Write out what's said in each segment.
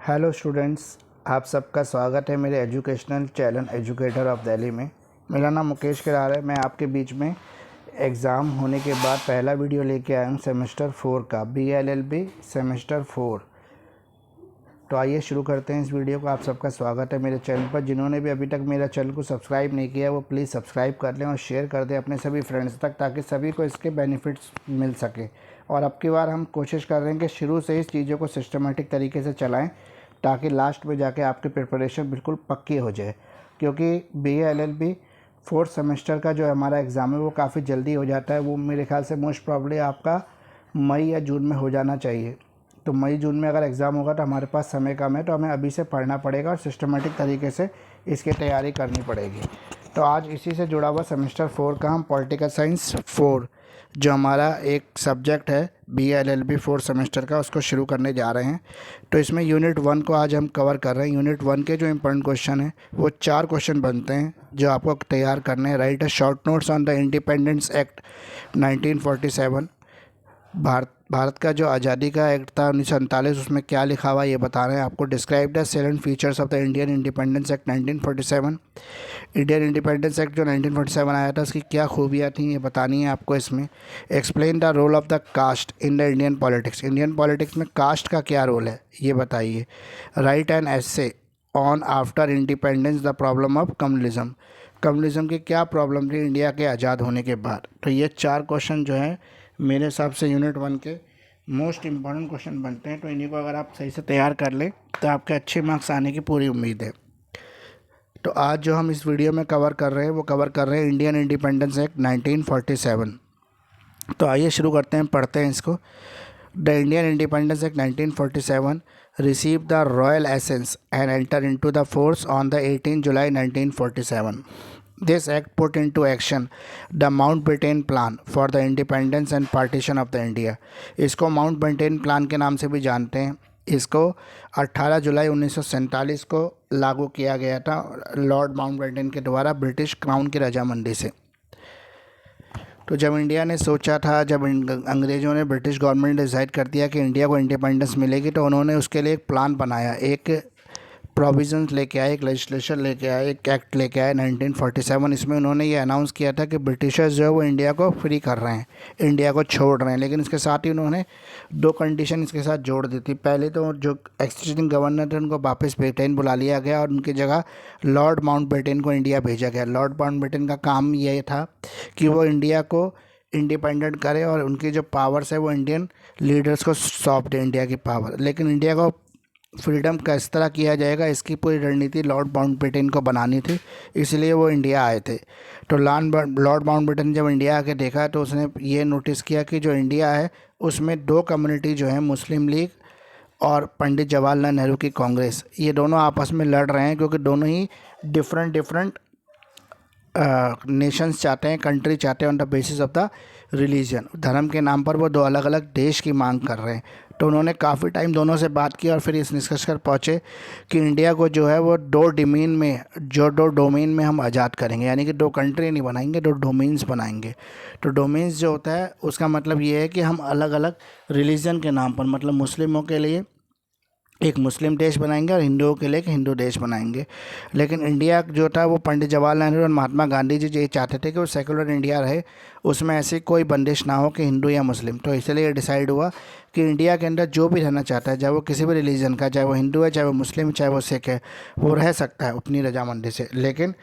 Hello students, आप सबका स्वागत है मेरे educational channel educator of Delhi में। मेरा नाम मुकेश किरार है। मैं आपके बीच में एग्ज़ाम होने के बाद पहला वीडियो लेके आया हूँ सेमेस्टर 4 का, BLLB सेमेस्टर 4। तो आइए शुरू करते हैं इस वीडियो को। आप सबका स्वागत है मेरे चैनल पर। जिन्होंने भी अभी तक मेरा चैनल को सब्सक्राइब नहीं किया वो प्लीज़ सब्सक्राइब कर लें और शेयर कर दें अपने सभी फ्रेंड्स तक, ताकि सभी को इसके बेनिफिट्स मिल सके। और अब की बार हम कोशिश कर रहे हैं कि शुरू से इस चीज़ों को सिस्टमेटिक तरीके से चलाएं, ताकि लास्ट में जाके आपकी प्रिपरेशन बिल्कुल पक्की हो जाए। क्योंकि BLLB 4th सेमेस्टर का जो हमारा एग्ज़ाम है वो काफ़ी जल्दी हो जाता है। वो मेरे ख्याल से मोस्ट प्रॉब्ली आपका मई या जून में हो जाना चाहिए। तो मई जून में अगर एग्ज़ाम होगा तो हमारे पास समय कम है, तो हमें अभी से पढ़ना पड़ेगा और सिस्टमेटिक तरीके से इसकी तैयारी करनी पड़ेगी। तो आज इसी से जुड़ा हुआ सेमेस्टर 4 का हम पॉलिटिकल साइंस 4 जो हमारा एक सब्जेक्ट है BLLB 4 सेमेस्टर का, उसको शुरू करने जा रहे हैं। तो इसमें यूनिट 1 को आज हम कवर कर रहे हैं। यूनिट 1 के जो इम्पोर्टेंट क्वेश्चन हैं वो 4 क्वेश्चन बनते हैं जो आपको तैयार करने हैं। Right a short notes on the independence Act 1947। Bharat का जो आज़ादी का एक्ट था 1947, उसमें क्या लिखा हुआ ये बता रहे हैं आपको। Describe the salient features of the Indian independence Act 1947। Indian independence Act जो 1947 आया था उसकी क्या खूबियाँ थी ये बतानी है आपको इसमें। Explain the role of the caste in the Indian politics. Indian politics में कास्ट का क्या रोल है ये बताइए। Write an essay on after independence the problem of communalism. Communalism की क्या प्रॉब्लम थी इंडिया के आज़ाद होने के बाद। तो ये 4 क्वेश्चन जो हैं मेरे हिसाब से यूनिट 1 के मोस्ट इम्पॉर्टेंट क्वेश्चन बनते हैं। तो इन्हीं को अगर आप सही से तैयार कर लें तो आपके अच्छे मार्क्स आने की पूरी उम्मीद है। तो आज जो हम इस वीडियो में कवर कर रहे हैं वो कवर कर रहे हैं इंडियन इंडिपेंडेंस एक्ट 1947। तो आइए शुरू करते हैं, पढ़ते हैं इसको। The Indian independence Act 1947 receive the royal essence and enter into the force on the 18 July 1947। This act put into action the Mountbatten Plan for the independence and partition of the India। इसको Mountbatten plan के नाम से भी जानते हैं। इसको 18 जुलाई 1947 को लागू किया गया था लॉर्ड माउंटबेटन के द्वारा ब्रिटिश क्राउन की रजामंदी से। तो जब इंडिया ने सोचा था, जब अंग्रेज़ों ने, ब्रिटिश गवर्नमेंट ने डिसाइड कर दिया कि इंडिया को इंडिपेंडेंस मिलेगी, तो उन्होंने उसके लिए एक प्लान बनाया, एक प्रोविजंस लेके आए, एक लेजिस्लेशन लेके आए, एक एक्ट लेके आए 1947। इसमें उन्होंने ये अनाउंस किया था कि ब्रिटिशर्स जो है वो इंडिया को फ्री कर रहे हैं, इंडिया को छोड़ रहे हैं। लेकिन इसके साथ ही उन्होंने 2 कंडीशन इसके साथ जोड़ दी थी। पहले तो जो एक्सिस्टिंग गवर्नर थे उनको वापस ब्रिटेन बुला लिया गया और उनकी जगह लॉर्ड माउंटबेटन को इंडिया भेजा गया। लॉर्ड माउंटबेटन का काम ये था कि वो इंडिया को इंडिपेंडेंट करे और उनकी जो पावर्स है वो इंडियन लीडर्स को सौंप दे, इंडिया की पावर। लेकिन इंडिया को फ्रीडम किस तरह किया जाएगा इसकी पूरी रणनीति लॉर्ड माउंटबेटन को बनानी थी, इसलिए वो इंडिया आए थे। तो लॉर्ड माउंटबेटन जब इंडिया आके देखा तो उसने ये नोटिस किया कि जो इंडिया है उसमें 2 कम्युनिटी जो है, मुस्लिम लीग और पंडित जवाहरलाल नेहरू की कांग्रेस, ये दोनों आपस में लड़ रहे हैं, क्योंकि दोनों ही डिफरेंट नेशंस चाहते हैं, कंट्री चाहते हैं on the basis of the religion. धर्म के नाम पर वो 2 अलग अलग देश की मांग कर रहे हैं। तो उन्होंने काफ़ी टाइम दोनों से बात की और फिर इस निष्कर्ष पर पहुँचे कि इंडिया को जो है वो 2 डोमेन में हम आज़ाद करेंगे। यानी कि 2 कंट्री नहीं बनाएंगे, 2 डोमेन्स बनाएंगे। तो डोमेन्स जो होता है उसका मतलब ये है कि हम अलग अलग रिलीजन के नाम पर, मतलब मुस्लिमों के लिए एक मुस्लिम देश बनाएंगे और हिंदुओं के लिए एक हिंदू देश बनाएंगे। लेकिन इंडिया जो था वो पंडित जवाहरलाल नेहरू और महात्मा गांधी जी ये चाहते थे कि वो सेकुलर इंडिया रहे, उसमें ऐसी कोई बंदिश ना हो कि हिंदू या मुस्लिम। तो इसलिए ये डिसाइड हुआ कि इंडिया के अंदर जो भी रहना चाहता है, चाहे वो किसी भी रिलीजन का, चाहे वो हिंदू है, चाहे वो मुस्लिम, चाहे वो सिख है, वो रह सकता है अपनी रजामंदी से। लेकिन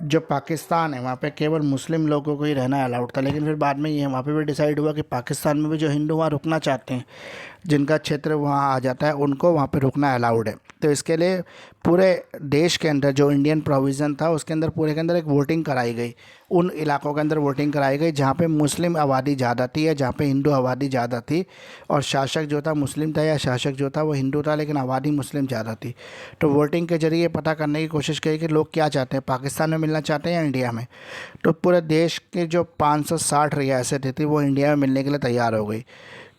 जो पाकिस्तान है वहाँ पे केवल मुस्लिम लोगों को ही रहना अलाउड था। लेकिन फिर बाद में ये वहाँ पे भी डिसाइड हुआ कि पाकिस्तान में भी जो हिंदू वहाँ रुकना चाहते हैं, जिनका क्षेत्र वहाँ आ जाता है, उनको वहाँ पे रुकना अलाउड है। तो इसके लिए पूरे देश के अंदर जो इंडियन प्रोविज़न था उसके अंदर, पूरे के अंदर एक वोटिंग कराई गई। उन इलाकों के अंदर वोटिंग कराई गई जहाँ पे मुस्लिम आबादी ज़्यादा थी या जहाँ पे हिंदू आबादी ज़्यादा थी, और शासक जो था मुस्लिम था या शासक जो था वो हिंदू था, लेकिन आबादी मुस्लिम ज़्यादा थी। तो वोटिंग के जरिए पता करने की कोशिश की कि लोग क्या चाहते हैं, पाकिस्तान में मिलना चाहते हैं या इंडिया में। तो पूरे देश के जो 560 रियासतें थी वो इंडिया में मिलने के लिए तैयार हो गई।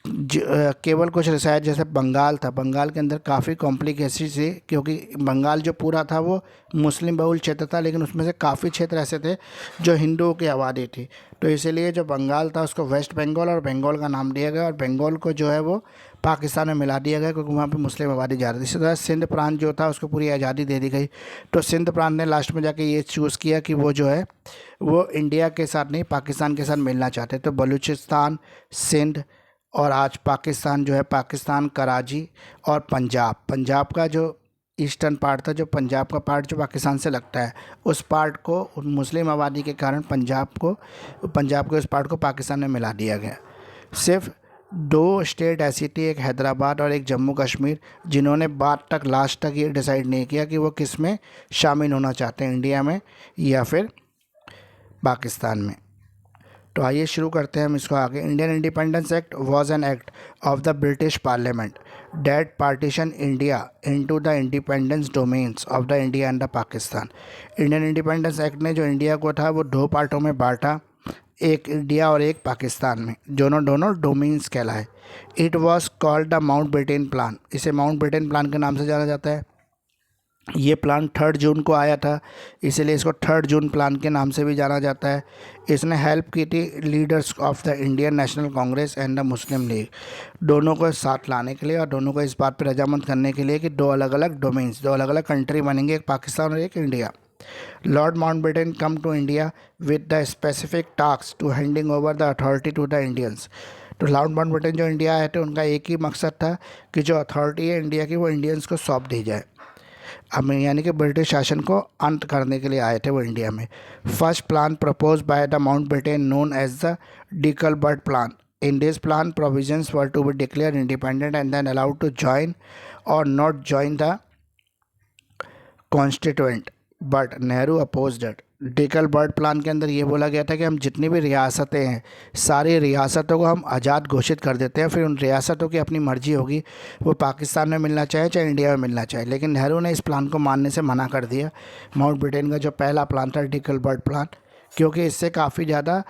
केवल कुछ रियासत जैसे बंगाल था, बंगाल के अंदर काफ़ी कॉम्प्लिकेशन थी, क्योंकि बंगाल जो पूरा था वो मुस्लिम बहुल क्षेत्र था, लेकिन उसमें से काफ़ी क्षेत्र ऐसे थे जो हिंदुओं की आबादी थी। तो इसीलिए जो बंगाल था उसको वेस्ट बंगाल और बंगाल का नाम दिया गया, और बंगाल को जो है वो पाकिस्तान में मिला दिया गया क्योंकि वहाँ पे मुस्लिम आबादी जा रही थी। इसी तरह सिंध प्रांत जो था उसको पूरी आज़ादी दे दी गई। तो सिंध प्रांत ने लास्ट में जाके ये चूज़ किया कि वो जो है वो इंडिया के साथ नहीं पाकिस्तान के साथ मिलना चाहते। तो बलूचिस्तान, सिंध और आज पाकिस्तान जो है, पाकिस्तान कराची और पंजाब का जो ईस्टर्न पार्ट था, जो पंजाब का पार्ट जो पाकिस्तान से लगता है, उस पार्ट को मुस्लिम आबादी के कारण पंजाब के उस पार्ट को पाकिस्तान में मिला दिया गया। सिर्फ 2 स्टेट ऐसी थी, एक हैदराबाद और एक जम्मू कश्मीर, जिन्होंने बाद तक लास्ट तक ये डिसाइड नहीं किया कि वो किस में शामिल होना चाहते हैं, इंडिया में या फिर पाकिस्तान में। तो आइए शुरू करते हैं हम इसको आगे। Indian independence act was an act of the British parliament that partition India into the independence domains of the India and the Pakistan. Indian independence act ने जो इंडिया को था वो 2 पार्टों में बांटा, एक इंडिया और एक पाकिस्तान में, दोनों डोमेन्स कहलाए। It was called the Mountbatten plan. इसे माउंटबेटन प्लान के नाम से जाना जाता है। ये प्लान 3 जून को आया था, इसलिए इसको 3 जून प्लान के नाम से भी जाना जाता है। इसने हेल्प की थी leaders of the Indian national Congress and the Muslim league, दोनों को साथ लाने के लिए और दोनों को इस बात पर रजामंद करने के लिए कि 2 अलग अलग डोमेन्स, 2 अलग अलग कंट्री बनेंगे, एक पाकिस्तान और एक India. Lord Mountbatten come to India with the specific task to handing over the authority to the Indians. तो लॉर्ड माउंटबेटन जो इंडिया आए थे उनका एक ही मकसद था कि जो अथॉरिटी है इंडिया की वो इंडियंस को सौंप दी जाए। अब यानी कि ब्रिटिश शासन को अंत करने के लिए आए थे वो इंडिया में। First plan proposed by the Mountbatten known as the Dickie Bird plan. In this plan provisions were to be declared independent and then allowed to join or not join the constituent, but Nehru opposed it. Dickie Bird plan के अंदर ये बोला गया था कि हम जितनी भी रियासतें हैं सारी रियासतों को हम आज़ाद घोषित कर देते हैं, फिर उन रियासतों की अपनी मर्जी होगी, वो पाकिस्तान में मिलना चाहे चाहे इंडिया में मिलना चाहे। लेकिन नेहरू ने इस प्लान को मानने से मना कर दिया, माउंटबेटन का जो पहला प्लान था डिकलबर्ट प्लान, क्योंकि इससे काफ़ी ज़्यादा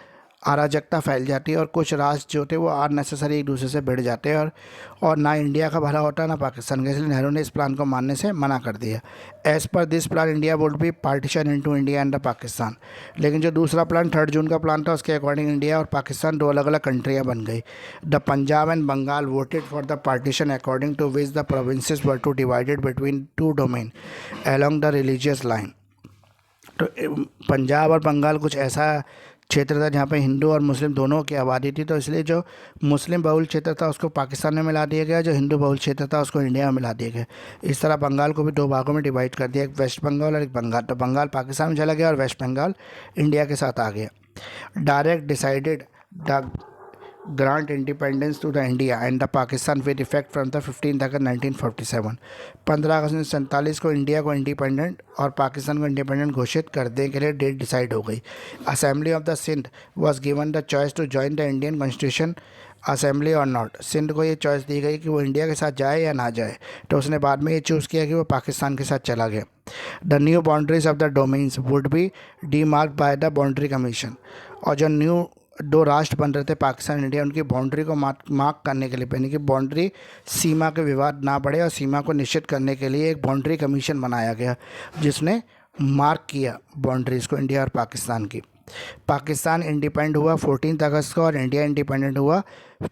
अराजकता फैल जाती है और कुछ राष्ट्र जो थे वो अननेसेसरी एक दूसरे से भिड़ जाते हैं और ना इंडिया का भला होता ना पाकिस्तान का। इसलिए नेहरू ने इस प्लान को मानने से मना कर दिया। As per this plan India would be partition into India and the Pakistan. लेकिन जो दूसरा प्लान 3 जून का प्लान था उसके अकॉर्डिंग इंडिया और पाकिस्तान 2 अलग अलग कंट्रियाँ बन गई। The Punjab and Bengal voted for the partition according to which the provinces were to divided between 2 domain along the religious line. तो पंजाब और बंगाल कुछ ऐसा क्षेत्र था जहाँ पे हिंदू और मुस्लिम दोनों की आबादी थी, तो इसलिए जो मुस्लिम बहुल क्षेत्र था उसको पाकिस्तान में मिला दिया गया, जो हिंदू बहुल क्षेत्र था उसको इंडिया में मिला दिया गया। इस तरह बंगाल को भी 2 भागों में डिवाइड कर दिया, एक वेस्ट बंगाल और एक बंगाल। तो बंगाल पाकिस्तान में चला गया और वेस्ट बंगाल इंडिया के साथ आ गया। Direct decided the grant independence to the India and the Pakistan with effect from the 15 अगस्त 1947। 15 अगस्त 1947 को इंडिया को इंडिपेंडेंट और पाकिस्तान को इंडिपेंडेंट घोषित करने के लिए डेट डिसाइड हो गई। Assembly of the Sindh was given the choice to join the Indian constitution assembly और नॉट। सिंध को ये चॉइस दी गई कि वो इंडिया के साथ जाए या ना जाए, तो उसने बाद में ये चूज़ किया कि वो पाकिस्तान के साथ चला गया। The new boundaries of the domains would be demarcated by the boundary commission. और जो न्यू 2 राष्ट्र बन रहे थे पाकिस्तान इंडिया, उनकी बाउंड्री को मार्क करने के लिए, यानी कि बाउंड्री सीमा के विवाद ना बढ़े और सीमा को निश्चित करने के लिए एक बाउंड्री कमीशन बनाया गया जिसने मार्क किया बाउंड्रीज़ को इंडिया और पाकिस्तान की। पाकिस्तान इंडिपेंडेंट हुआ 14 अगस्त को और इंडिया इंडिपेंडेंट हुआ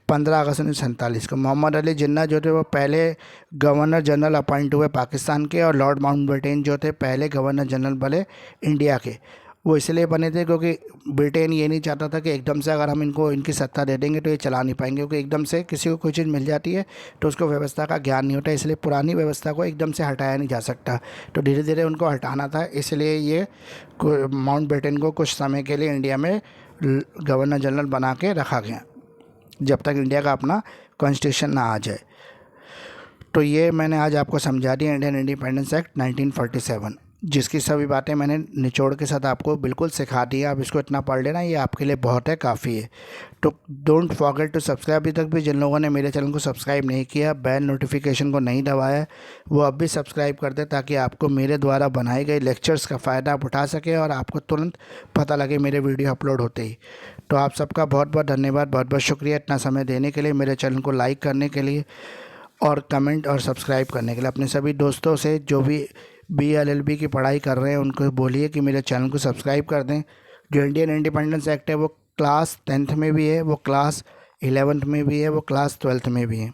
15 अगस्त 1947 को। मोहम्मद अली जिन्ना जो थे वो पहले गवर्नर जनरल अपॉइंट हुए पाकिस्तान के, और लॉर्ड माउंटबेटन जो थे पहले गवर्नर जनरल बने इंडिया के। वो इसलिए बने थे क्योंकि ब्रिटेन ये नहीं चाहता था कि एकदम से अगर हम इनको इनकी सत्ता दे देंगे तो ये चला नहीं पाएंगे, क्योंकि एकदम से किसी को कोई चीज़ मिल जाती है तो उसको व्यवस्था का ज्ञान नहीं होता, इसलिए पुरानी व्यवस्था को एकदम से हटाया नहीं जा सकता, तो धीरे धीरे उनको हटाना था। इसलिए ये माउंटबेटन को कुछ समय के लिए इंडिया में गवर्नर जनरल बना के रखा गया जब तक इंडिया का अपना कॉन्स्टिट्यूशन ना आ जाए। तो ये मैंने आज आपको समझा दिया इंडियन इंडिपेंडेंस एक्ट 1947, जिसकी सभी बातें मैंने निचोड़ के साथ आपको बिल्कुल सिखा दी है। आप इसको इतना पढ़ लेना, ये आपके लिए बहुत है, काफ़ी है। तो डोंट फॉरगेट टू सब्सक्राइब। अभी तक भी जिन लोगों ने मेरे चैनल को सब्सक्राइब नहीं किया, बेल नोटिफिकेशन को नहीं दबाया, वो अब भी सब्सक्राइब कर दे ताकि आपको मेरे द्वारा बनाए गए लेक्चर्स का फ़ायदा आप उठा सके और आपको तुरंत पता लगे मेरे वीडियो अपलोड होते ही। तो आप सबका बहुत बहुत धन्यवाद, बहुत बहुत शुक्रिया इतना समय देने के लिए, मेरे चैनल को लाइक करने के लिए और कमेंट और सब्सक्राइब करने के लिए। अपने सभी दोस्तों से जो भी BLLB की पढ़ाई कर रहे हैं उनको बोलिए कि मेरे चैनल को सब्सक्राइब कर दें। जो इंडियन इंडिपेंडेंस एक्ट है वो क्लास 10th में भी है, वो क्लास 11th में भी है, वो क्लास 12th में भी है।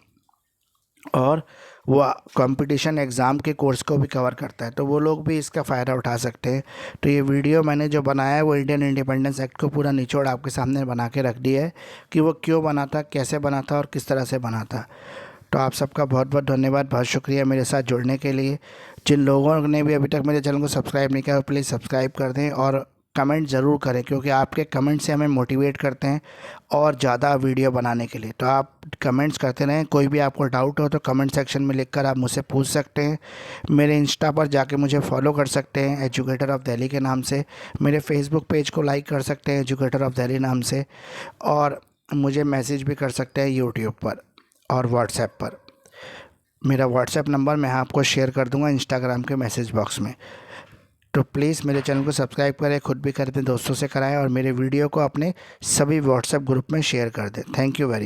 और वो कंपटीशन एग्ज़ाम के कोर्स को भी कवर करता है, तो वो लोग भी इसका फ़ायदा उठा सकते हैं। तो ये वीडियो मैंने जो बनाया है वो इंडियन इंडिपेंडेंस एक्ट को पूरा निचोड़ आपके सामने बना के रख दिया है कि वो क्यों बना था, कैसे बना था और किस तरह से बना था। तो आप सबका बहुत बहुत धन्यवाद, बहुत शुक्रिया मेरे साथ जुड़ने के लिए। जिन लोगों ने भी अभी तक मेरे चैनल को सब्सक्राइब नहीं किया प्लीज़ सब्सक्राइब कर दें और कमेंट ज़रूर करें, क्योंकि आपके कमेंट से हमें मोटिवेट करते हैं और ज़्यादा वीडियो बनाने के लिए। तो आप कमेंट्स करते रहें, कोई भी आपको डाउट हो तो कमेंट सेक्शन में लिखकर आप मुझसे पूछ सकते हैं। मेरे इंस्टा पर जाके मुझे फॉलो कर सकते हैं एजुकेटर ऑफ दिल्ली के नाम से, मेरे फेसबुक पेज को लाइक कर सकते हैं एजुकेटर ऑफ दिल्ली नाम से, और मुझे मैसेज भी कर सकते हैं यूट्यूब पर और व्हाट्सएप पर। मेरा व्हाट्सएप नंबर मैं आपको शेयर कर दूंगा इंस्टाग्राम के मैसेज बॉक्स में। तो प्लीज़ मेरे चैनल को सब्सक्राइब करें, खुद भी करें, दोस्तों से कराएं और मेरे वीडियो को अपने सभी व्हाट्सएप ग्रुप में शेयर कर दें। Thank you very much.